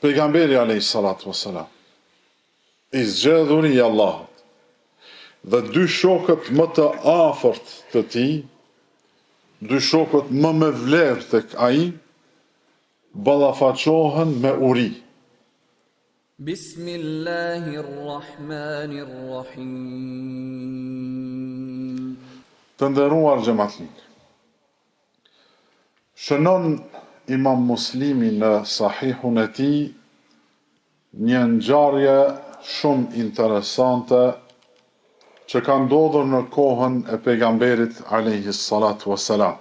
Pejgamberi alayhis salatu wassalam, i zgjedhuri i Allahut, dhe dy shokët më të afërt të tij, dy shokët më me vlerë tek ai, ballafaqohen me uri. Bismillahirrahmanirrahim. Të nderuar xhamatlik, shënon Imam Muslimi në Sahihun e tij një ngjarje shumë interesante që ka ndodhur në kohën e pejgamberit alayhis salatu wassalam.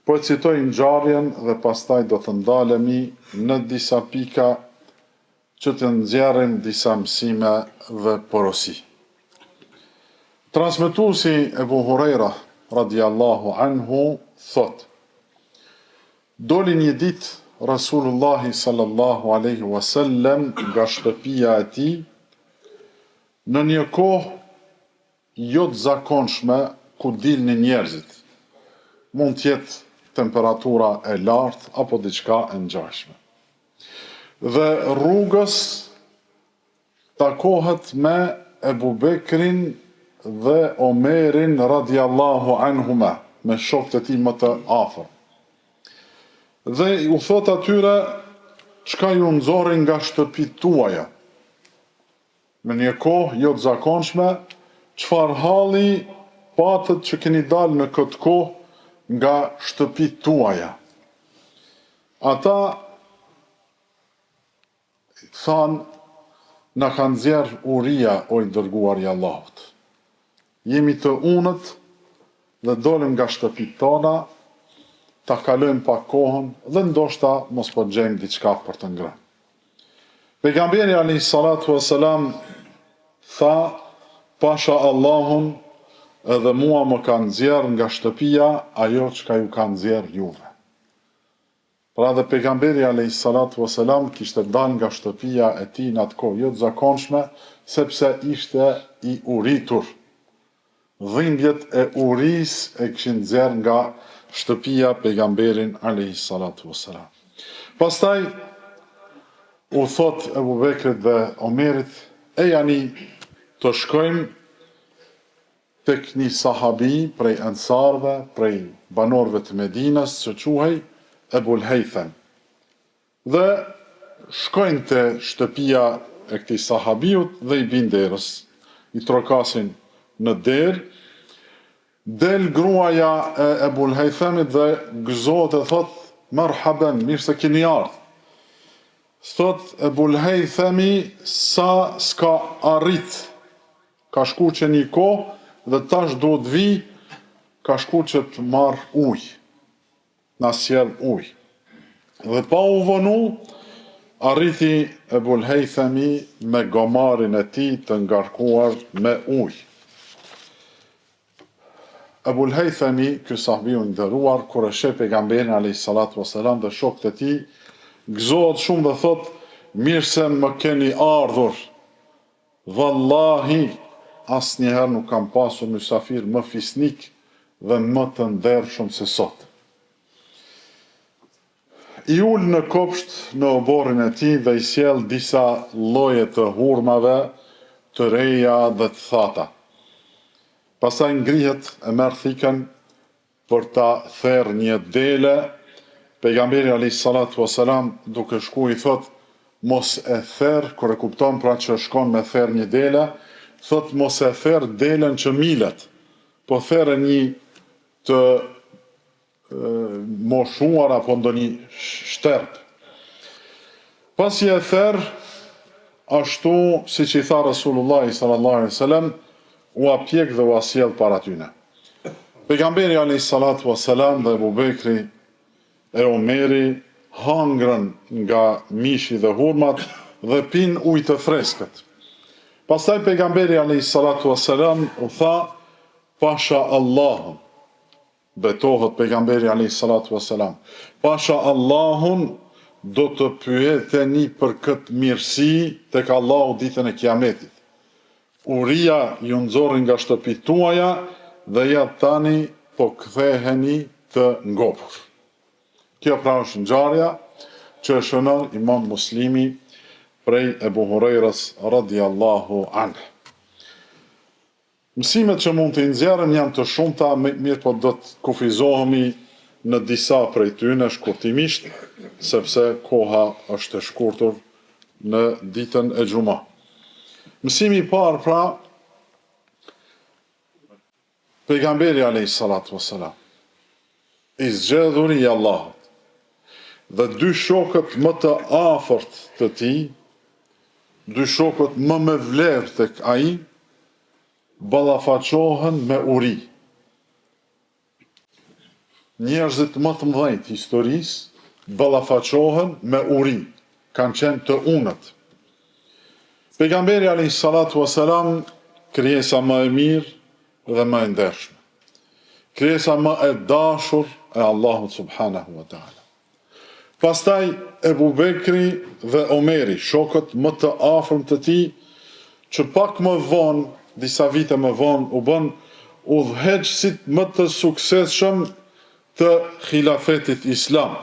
Po e citoj ngjarjen dhe pastaj do të ndalemi në disa pika që të nxjerrim disa mësime dhe porosi. Transmetuesi Ebu Huraira radiallahu anhu thot: doli një ditë Rasulullahi sallallahu alaihi wasallam nga shtëpia e tij në një kohë jo të zakonshme ku dilnin njerëzit. Mund të jetë temperatura e lartë apo diçka e ngjashme. Dhe rrugës takohet me Ebu Bekrin dhe Omerin radiallahu anhuma, me shokët e tij më të afër. Dhe u thot atyre: çka ju nxorri nga shtëpitë tuaja në një kohë jo të zakonshme, çfarë halli patët që keni dalë në këtë kohë nga shtëpitë tuaja? Ata thanë: na ka nxjerr uria, o i dërguari i Allahut. Jemi të unët dhe dolim nga shtëpitë tona, ta kalojmë pak kohën dhe ndoshta mos po gjejmë diçka për të ngrënë. Pejgamberi alayhis salatu wassalam tha: pasha Allahun, edhe mua më ka nxjerr nga shtëpia ajo çka ju ka nxjerr juve. Pra dhe pejgamberi alayhis salatu wassalam kishte dalë nga shtëpia e tij në atë kohë jo të zakonshme, sepse ishte i uritur. Dhimbjet e urisë e kishin nxjerr nga shtëpia pejgamberin alayhis salatu wassalam. Pastaj u thot Ebu Bekrit dhe Omerit: e jani të shkojmë tek një sahabi prej ensarve, prej banorëve të Medinës, që quhej Ebul Haytham. Dhe shkojnë te shtëpia e këtij sahabiut dhe i bin derës, i trokasin në derë. Del gruaja e Ebul Haythamit dhe gëzohet e thot: marhaban, mirë se keni ardhur. Thot Ebul Haythami: sa s'ka arrit, ka shku që një kohë dhe tash do të vi, ka shku që të marr ujë, na sjell ujë. Dhe pa u vonu, arriti Ebul Haythami me gomarin e tij të ngarkuar me ujë. Ebul Haythami, ky sahabiu i nderuar, kur e sheh pejgamberin alayhis salatu wassalam dhe shokët e tij, gëzohet shumë dhe thot: mirë se më keni ardhur. Wallahi, asnjëherë nuk kam pasur mysafir më fisnik dhe më të ndershëm se sot. I ul në kopsht në oborrin e tij dhe i sjell disa lloje të hurmave, të reja dhe të thata. Pastaj ngrihet e merr thikën për ta therrë një dele. Pejgamberi alayhis salatu wassalam duke shku i thot: mos e therr, kur e kupton pra që shkon me therr një dele, thot: mos e therr delen që milet, po therrë një të moshuar apo ndonjë shterp. Pasi e therr, ashtu siç i tha Rasulullahi sallallahu alaihi wasallam, u apjek dhe u asjell para tyne. Pejgamberi alayhis salatu wassalam dhe Ebu Bekri e Omeri hangrën nga mishi dhe hurmat dhe pin ujë të freskët. Pastaj pejgamberi alayhis salatu wassalam u tha: pasha Allahun, betohet pejgamberi alayhis salatu wassalam, pasha Allahun, do të pyeteni për këtë mirësi tek Allahu ditën e Kiametit. Uria ju nxorri nga shtëpitë tuaja dhe ja tani po ktheheni të ngopur. Kjo pra është ngjarja që shënon Imam Muslimi prej Ebu Hurajras radiallahu anhu. Mësimet që mund të nxjerrim janë të shumta, mirë po do të kufizohemi në disa prej tyre shkurtimisht, sepse koha është e shkurtur në ditën e xuma. Mësimi i parë pra, pejgamberi alayhis salatu wassalam, i zgjedhur i Allahut, dhe dy shokët më të afërt të tij, dy shokët më me vlerë tek ai, ballafaqohen me uri. Njerëzit më të mëdhenj të historisë ballafaqohen me uri, kanë qenë të unët. Pejgamberi alayhis salatu wassalam, krijesa më e mirë dhe më e ndershme, krijesa më e dashur e Allahut subhanahu wa taala. Pastaj Ebu Bekri dhe Omeri, shokët më të afërm të tij, që pak më vonë, disa vite më vonë, u bën udhëheqësit më të suksesshëm të khilafetit islam.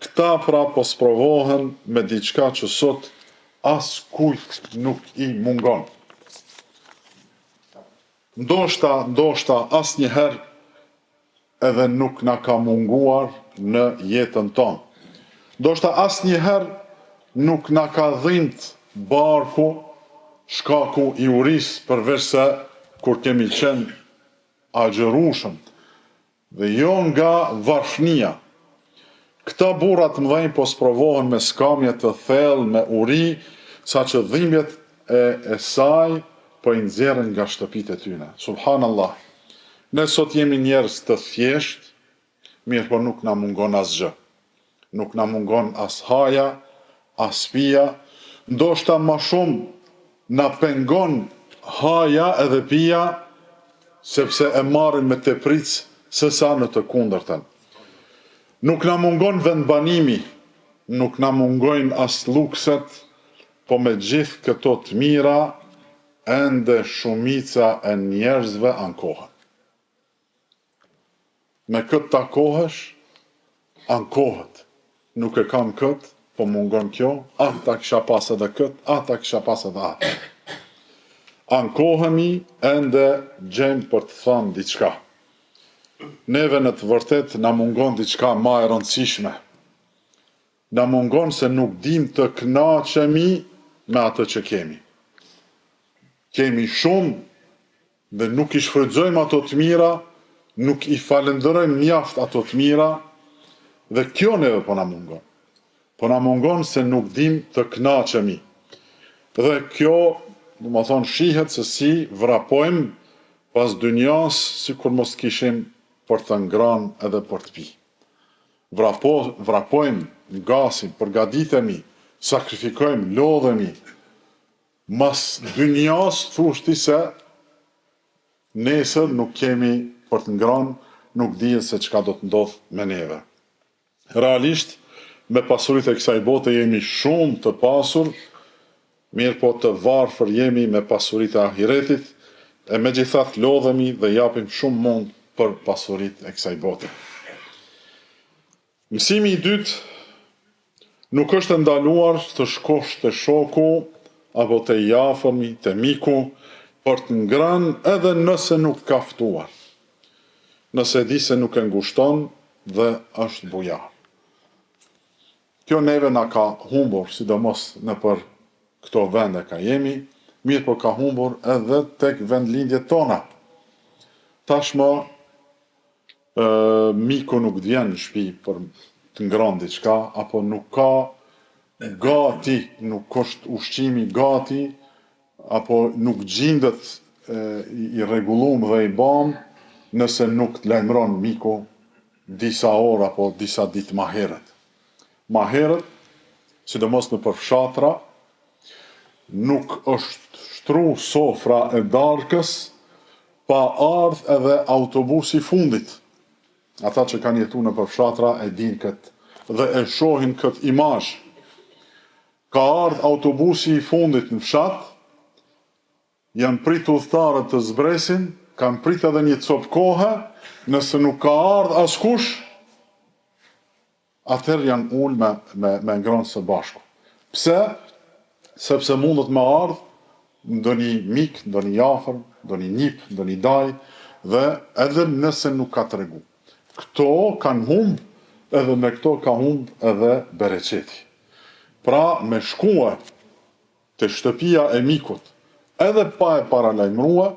Këta pra po sprovohen me diçka që sot as kujt nuk i mungon. Ndoshta asnjëherë edhe nuk na ka munguar në jetën tonë. Ndoshta asnjëherë nuk na ka dhimbt barku, shkaku i urisë, përveç se kur kemi qenë agjërushëm dhe jo nga varfënia. Këta burra të mëdhenj po sprovohen me skamje të thellë, me uri, saqë dhimbjet e saj po i nxjerrin nga shtëpitë e tyre. Subhanallah. Ne sot jemi njerëz të thjesht, mirë po nuk na mungon asgjë. Nuk na mungon as haja, as pija, ndoshta më shumë na pengon haja edhe pija, sepse e marrin me tepric sesa në të kundërtën. Nuk na mungon vendbanimi, nuk na mungojnë as lukset, po me gjithë këto të mira, ende shumica e njerëzve ankohen. Me këtë takohesh, ankohet. Nuk e kam këtë, po mungon kjo, ta kisha pas edhe këtë, ta kisha pas edhe atë. Ankohemi, ende gjejmë për të thënë diçka. Neve në të vërtet na mungon diçka ma e rëndësishme. Na mungon se nuk dim të kënaqemi me atë që kemi. Kemi shumë dhe nuk i shfrytëzojmë ato të mira, nuk i falenderojmë mjaft ato të mira, dhe kjo neve po na mungon. Po na mungon se nuk dim të kënaqemi. Dhe kjo, do të thonë, shihet se si vrapojmë pas dynjas, sikur mos kishim për të ngrënë edhe për të pi. Vrapojmë, ngasim, përgatitemi, sakrifikojmë, lodhemi. Mas dynjas thushti se nesër nuk kemi për të ngrënë, nuk dihet se çka do të ndodh me neve. Realisht, me pasuritë e kësaj bote jemi shumë të pasur, mirë po të varfër jemi me pasuritë e ahiretit, e megjithatë lodhemi dhe japim shumë mund për pasuritë e kësaj bote. Mësimi i dytë, nuk është ndaluar të shkosh te shoku apo te afërmi, te miku, për të ngrënë edhe nëse nuk ka ftuar. Nëse di se nuk e ngushton dhe është bujar. Kjo neve na ka humbur, sidomos në për këto vende ka jemi, mirë po ka humbur edhe tek vendlindjet tona. Tashmë miku nuk vjen në shtëpi për të ngrënë diçka, apo nuk ka gati, nuk është ushqimi gati, apo nuk gjendet i rregullum dhe i bam, nëse nuk të lajmëron miku disa orë apo disa ditë më herët. Më herët, sidomos në përfshatra, nuk është shtru sofra e darkës pa ardh edhe autobusi fundit. Ata që kanë jetu në përfshatra e din këtë dhe e shohin këtë imazh. Ka ardh autobusi i fundit në fshat, janë prit udhëtarët të zbresin, kanë prit edhe një copë kohe, nëse nuk ka ardh askush, atëherë janë ullë me ngrënë së bashku. Pse? Sepse mundet me ardhë ndonjë mik, ndonjë afër, ndonjë njip, ndonjë daj, dhe edhe nëse nuk ka tregu. Këto kanë humbë, edhe me këto ka humbë edhe bereqeti. Pra me shkua të shtëpia e mikut, edhe pa e paralajmërua,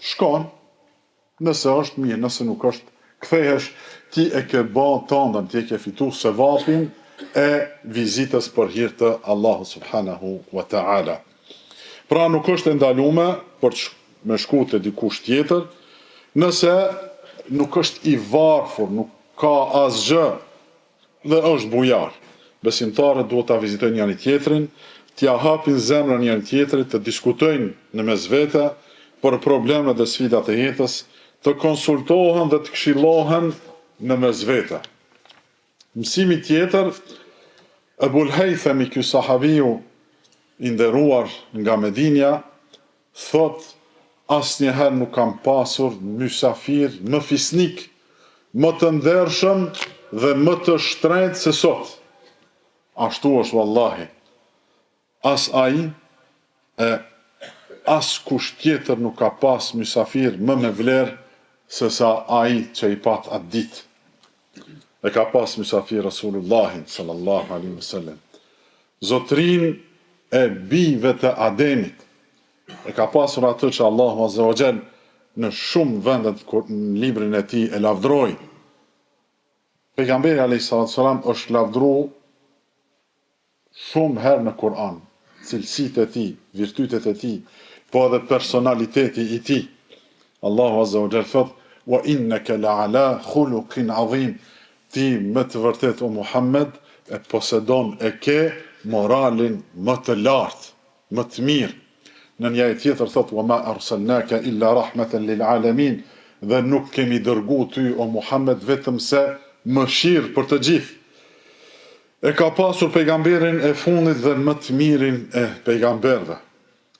shkon, nëse është mirë, nëse nuk është, kthehesh, ti e ke ba tëndën, ti e ke fitu sevapin e vizitës për hir të Allahu subhanahu wa ta'ala. Pra nuk është e ndalume për me shku të dikush tjetër, nëse nuk është i varfur, nuk ka asgjë dhe është bujar. Besimtarët duhet ta vizitojnë njëri tjetrin, t'ja hapin zemrën njëri tjetrit, të diskutojnë në mes vete për problemet dhe sfidat e jetës, të konsultohen dhe të këshillohen në mes vete. Mësimi tjetër, Ebul Haythami, ky sahabiu i nderuar nga Medinja, thot, asnjëherë nuk kam pasur mysafir më fisnik, më të ndershëm dhe më të shtrenjtë se sot. Ashtu është vallahi. As ai e as kush tjetër nuk ka pas mysafir më me vlerë se sa ai që i pat atë ditë. E ka pas mysafir Rasulullahin sallallahu alaihi wasallam. Zotrin e bijve të Ademit. E ka pasur atë që Allahu azza wa jall në shumë vendet në librin e tij e lavdroi. Pejgamberi alayhis salam është lavdruar shumë herë në Kur'an, cilësitë e tij, virtytet e tij, po edhe personaliteti i tij. Allahu azza wa jall thot: "Wa innaka la'ala khuluqin 'azim." Ti me të vërtet o Muhammed e posedon e ke moralin më të lartë, më të mirë. Në një ajet tjetër thot: "Wa ma arsalnaka illa rahmatan lil alamin." Dhe nuk kemi dërguar ty o Muhammed vetëm se mëshirë për të gjithë. E ka pasur pejgamberin e fundit dhe më të mirin e pejgamberve.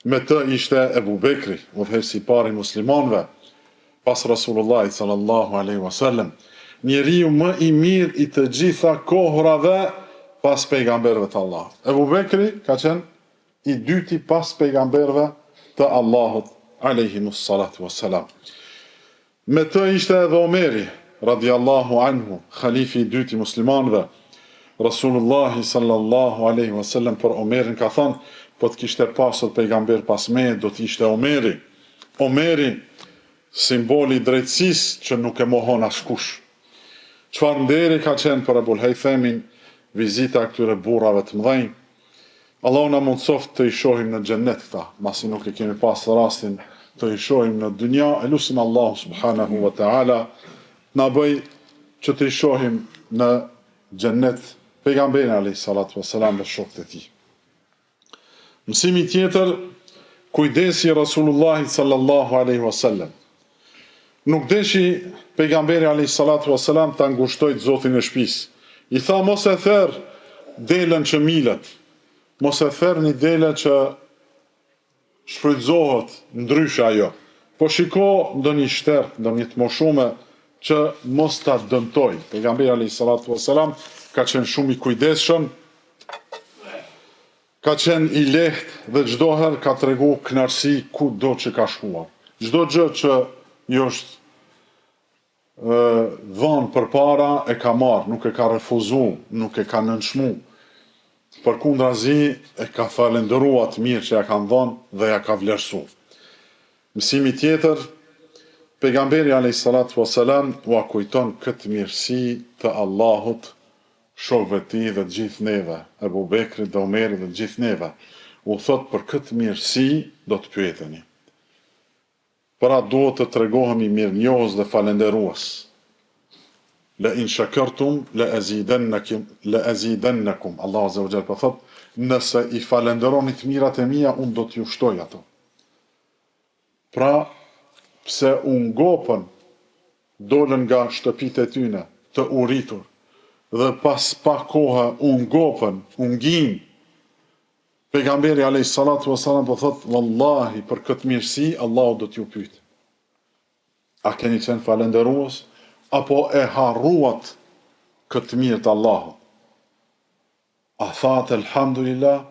Me të ishte Ebu Bekri, udhëheqësi i parë i muslimanëve, pas Rasulullahit sallallahu alaihi wasallam, njeriu më i mirë i të gjitha kohërave pas pejgamberëve të Allahut. Ebu Bekri ka qenë i dyti pas pejgamberëve të Allahut alaihimus salatu wassalam. Me të ishte edhe Omeri radiallahu anhu, khalifi i dyti muslimanëve. Rasulullahi sallallahu alaihi wasallam për Omerin ka thënë, po të kishte pasur pejgamber pas meje, do të ishte Omeri. Omeri, simboli i drejtësisë që nuk e mohon askush. Çfarë nderi ka qenë për Ebul Haythamin, vizita këtyre burrave të mëdhenj. Allahu na mundsoft të i shohim në xhennet këta, masi nuk e kemi pas rastin të i shohim në dynja. Elusim Allahu subhanahu wa ta'ala na bëj që të i shohim në xhennet pejgamberin alayhis salatu wassalam dhe shokët e tij. Mësimi tjetër, kujdesi Rasulullahit sallallahu alaihi wasallam. Nuk deshi pejgamberi alayhis salatu wassalam ta ngushtojë Zotin e shtëpisë. I tha mos e therr delën që milet, mos e therr një dele që shfrytëzohet ndryshe ajo. Po shiko ndonjë shtert, ndonjë të moshume që mos ta dëmtoj. Pejgamberi alayhis salatu wassalam ka qenë shumë i kujdesshëm, ka qenë i lehtë dhe çdo herë ka tregu kënaqësi kudo që ka shkuar. Çdo gjë që i është dhënë përpara e ka marrë, nuk e ka refuzuar, nuk e ka nënçmuar. Përkundrazi e ka falendëruar atë mirë që ja kanë dhënë dhe ja ka vlerësuar. Mësimi tjetër, pejgamberi alayhis salatu wassalam u kujton këtë mirësi të Allahut shokëve të tij dhe të gjithë neve, Ebu Bekrit dhe Omerit dhe të gjithë neve. U thot për këtë mirësi do të pyeteni. Pra duhet të tregohemi mirënjohës dhe falenderues. La in shakartum la azidannakum. Allahu azza wa jalla po thot, nëse i falenderoni të mirat e mia, unë do t'ju shtoj ato. Pra, pse u ngopën, dolën nga shtëpitë e tyne të uritur, dhe pas pak kohë u ngopën, u ngjin. Pejgamberi alayhis salatu wassalam po thot, wallahi për këtë mirësi Allahu do t'ju pyet. A keni qenë falenderues apo e harruat këtë mirë të Allahut? A thatë elhamdulillah?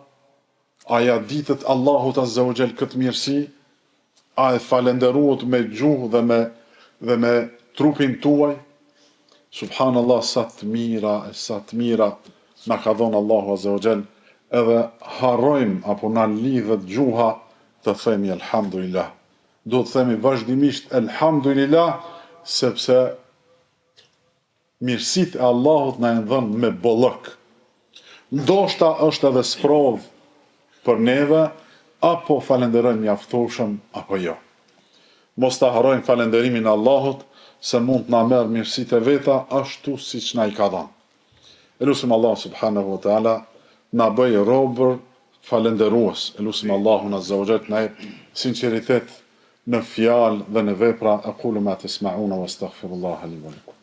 A ja ditët Allahut Azza wa Jall këtë mirësi? A e falenderuat me gjuhë dhe me trupin tuaj? Subhanallah, sa të mira na ka dhënë Allahu Azza wa Jall, edhe harrojmë apo na lidhet gjuha të themi elhamdulillah. Do të themi vazhdimisht elhamdulillah, sepse mirësitë e Allahut na janë dhënë me bollëk. Ndoshta është edhe sprovë për neve, apo falenderojmë mjaftueshëm apo jo. Mos ta harrojmë falenderimin e Allahut, se mund të na merr mirësitë e veta ashtu siç na I ka dhënë. Elusim Allah subhanahu wa ta'ala na bëj robër falenderues. Elusim Allahun Azza wa Jall na jep sinqeritet në fjalë dhe në vepra. Aqulu ma tasma'una wastaghfirullaha li wa lakum.